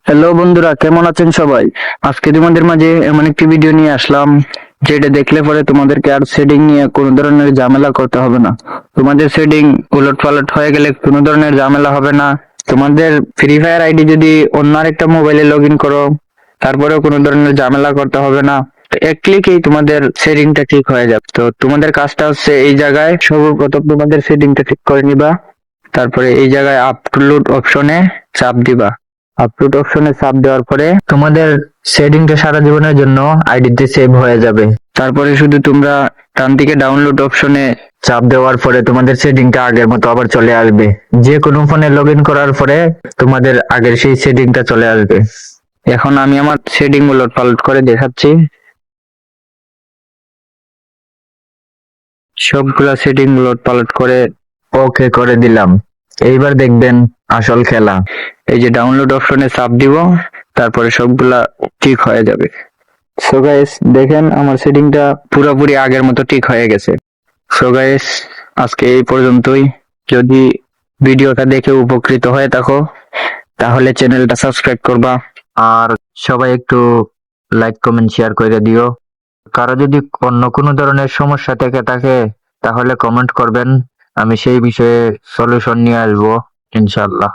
Hello বন্ধুরা, কেমন আছেন সবাই? আজকে তোমাদের মাঝে এমন একটি ভিডিও নিয়ে আসলাম যেটা দেখলে পরে তোমাদেরকে আর সেটিং নিয়ে কোনো ধরনের ঝামেলা করতে হবে না। তোমাদের সেটিং উলটপালট হয়ে গেলে কোনো ধরনের ঝামেলা হবে না। তোমাদের ফ্রি ফায়ার আইডি যদি অন্য আরেকটা মোবাইলে লগ ইন করো, তারপরেও কোনো ধরনের ঝামেলা করতে হবে না। তো এক ক্লিকেই তোমাদের সেটিংটা ঠিক হয়ে যাবে। তো তোমাদের কাজটা হচ্ছে এই জায়গায় সর্বপ্রথম তোমাদের সেটিংটা ঠিক করে নিবা। তারপরে এই জায়গায় আপলোড অপশনে চাপ দিবা। আপলোড অপশনে চাপ দেওয়ার পরে তোমাদের সেটিংটা সারা জীবনের জন্য আইডিতে সেভ হয়ে যাবে। তারপরে শুধু তোমরা ডান দিকে ডাউনলোড অপশনে চাপ দেওয়ার পরে তোমাদের সেটিংটা আগের মতো আবার চলে আসবে। যে কোনো ফোনে লগ ইন করার পরে তোমাদের আগের সেই সেটিংটা চলে আসবে। এখন আমি আমার সেটিং গুলো পাল্ট করে দেখাচ্ছি। সবগুলা সেটিং গুলো পাল্ট করে ওকে করে দিলাম। এইবার দেখবেন আসল খেলা। এই যে ডাউনলোড অপশনে চাপ দিব, তারপরে সবগুলা ঠিক হয়ে যাবে। সো গাইস, দেখেন আমার সেটিংটা পুরোপুরি আগের মতো ঠিক হয়ে গেছে। সো গাইস, আজকে এই পর্যন্তই। যদি ভিডিওটা দেখে উপকৃত হয়ে থাকো তাহলে চ্যানেলটা সাবস্ক্রাইব করবা, আর সবাই একটু লাইক কমেন্ট শেয়ার করে দিও। কারো যদি অন্য কোনো ধরনের সমস্যা থেকে থাকে তাহলে কমেন্ট করবেন, আমি সেই বিষয়ে সলিউশন নিয়ে আসবো ইনশাআল্লাহ।